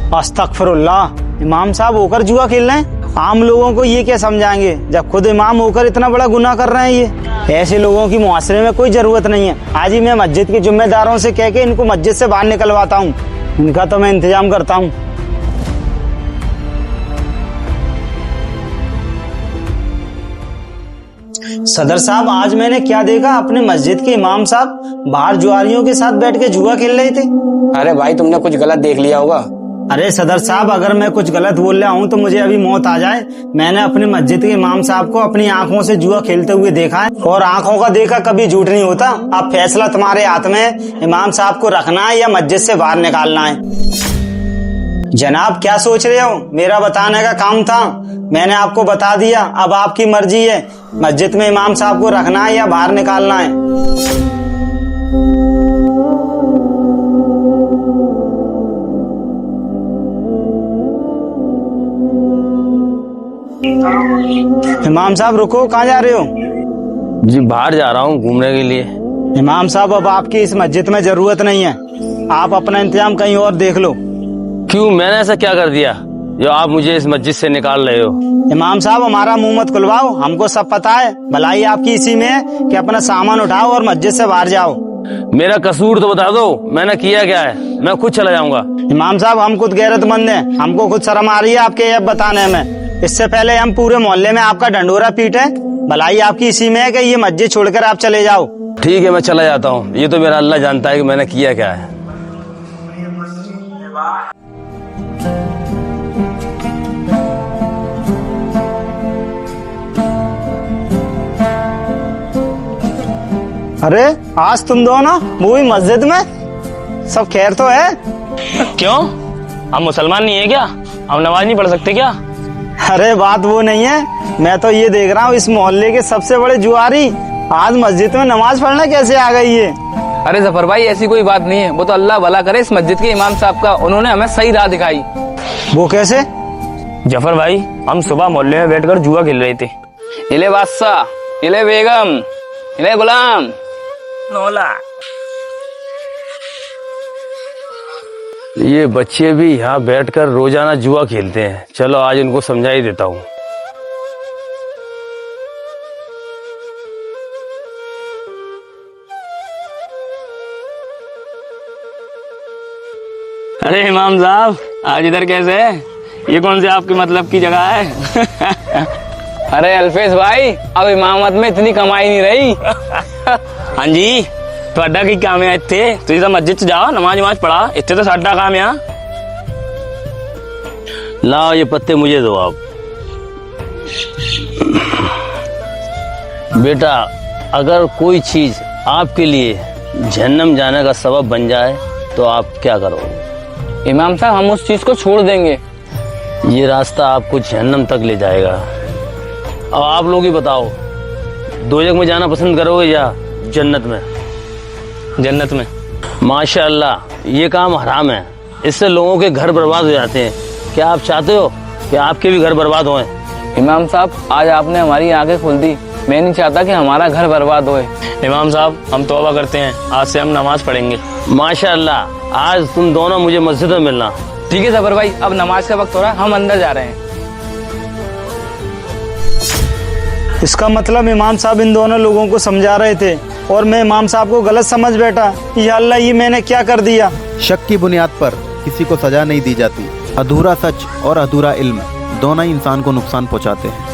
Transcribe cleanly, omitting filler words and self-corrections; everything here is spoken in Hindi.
अस्तगफिरुल्लाह, इमाम साहब होकर जुआ खेल रहे हैं। आम लोगों को ये क्या समझाएंगे जब खुद इमाम होकर इतना बड़ा गुनाह कर रहे हैं। ये ऐसे लोगों की मुआशरे में कोई जरूरत नहीं है। आज ही मैं मस्जिद के जिम्मेदारों से कह के इनको मस्जिद से बाहर निकलवाता हूँ। इनका तो मैं इंतजाम करता हूँ। सदर साहब, आज मैंने क्या देखा, अपने मस्जिद के इमाम साहब बाहर जुआरियों के साथ बैठ के जुआ खेल रहे थे। अरे भाई, तुमने कुछ गलत देख लिया होगा। अरे सदर साहब, अगर मैं कुछ गलत बोल रहा हूँ तो मुझे अभी मौत आ जाए। मैंने अपने मस्जिद के इमाम साहब को अपनी आंखों से जुआ खेलते हुए देखा है, और आंखों का देखा कभी झूठ नहीं होता। अब फैसला तुम्हारे हाथ में है, इमाम साहब को रखना है या मस्जिद से बाहर निकालना है। जनाब, क्या सोच रहे हो? मेरा बताने का काम था, मैंने आपको बता दिया। अब आपकी मर्जी है, मस्जिद में इमाम साहब को रखना है या बाहर निकालना है। इमाम साहब रुको, कहाँ जा रहे हो? जी बाहर जा रहा हूँ घूमने के लिए। इमाम साहब, अब आपकी इस मस्जिद में जरूरत नहीं है, आप अपना इंतजाम कहीं और देख लो। क्यों, मैंने ऐसा क्या कर दिया जो आप मुझे इस मस्जिद से निकाल रहे हो? इमाम साहब, हमारा मुंह मत खुलवाओ, हमको सब पता है। भलाई आपकी इसी में है कि अपना सामान उठाओ और मस्जिद से बाहर जाओ। मेरा कसूर तो बता दो, मैंने किया क्या है? मैं खुद चला जाऊंगा। इमाम साहब, हम खुद गैरतमंद हैं, हमको खुद शर्म आ रही है आपके ये बताने में। इससे पहले हम पूरे मोहल्ले में आपका डंडोरा पीटे। भलाई आपकी इसी में है कि ये मस्जिद छोड़कर आप चले जाओ। ठीक है, मैं चला जाता हूँ। ये तो मेरा अल्लाह जानता है कि मैंने किया क्या है। अरे, आज तुम दोनों वो भी मस्जिद में? सब खैर तो है? क्यों, हम मुसलमान नहीं है क्या? हम नमाज नहीं पढ़ सकते क्या? अरे बात वो नहीं है, मैं तो ये देख रहा हूँ इस मोहल्ले के सबसे बड़े जुआरी आज मस्जिद में नमाज पढ़ना कैसे आ गई है। अरे जफर भाई, ऐसी कोई बात नहीं है। वो तो अल्लाह भला करे इस मस्जिद के इमाम साहब का, उन्होंने हमें सही राह दिखाई। वो कैसे? जफर भाई, हम सुबह मोहल्ले में बैठकर जुआ खेल रहे थे। इले बादशाह, इले बेगम, इले गुलाम, नौला। ये बच्चे भी यहाँ बैठकर रोजाना जुआ खेलते हैं। चलो आज इनको समझा ही देता हूँ। अरे इमाम साहब, आज इधर कैसे है? ये कौन से आपके मतलब की जगह है? अरे अल्फेज भाई, अब इमामत में इतनी कमाई नहीं रही। हाँ जी, ਤੁਹਾਡਾ ਕੀ काम है इत्थे? तुझे तो मस्जिद से जाओ, नमाज पढ़ा। इत्थे तो साडा काम है। लाओ ये पत्ते मुझे दो आप। बेटा, अगर कोई चीज आपके लिए जहन्नम जाने का सबब बन जाए तो आप क्या करोगे? इमाम साहब, हम उस चीज को छोड़ देंगे। ये रास्ता आपको जहन्नम तक ले जाएगा। अब आप लोग ही बताओ, दोजख में जाना पसंद करोगे या जन्नत में? जन्नत में। माशाअल्लाह, ये काम हराम है, इससे लोगों के घर बर्बाद हो जाते हैं। क्या आप चाहते हो कि आपके भी घर बर्बाद हों? इमाम साहब, आज आपने हमारी आंखें खोल दी। मैं नहीं चाहता कि हमारा घर बर्बाद होए। इमाम साहब, हम तौबा करते हैं, आज से हम नमाज पढ़ेंगे। माशाअल्लाह, आज तुम दोनों मुझे मस्जिद में मिलना। ठीक है जफर भाई, अब नमाज का वक्त हो रहा है, हम अंदर जा रहे हैं। इसका मतलब इमाम साहब इन दोनों लोगों को समझा रहे थे और मैं इमाम साहब को गलत समझ बैठा। या अल्लाह, ये मैंने क्या कर दिया? शक की बुनियाद पर किसी को सजा नहीं दी जाती। अधूरा सच और अधूरा इल्म दोनों ही इंसान को नुकसान पहुंचाते हैं।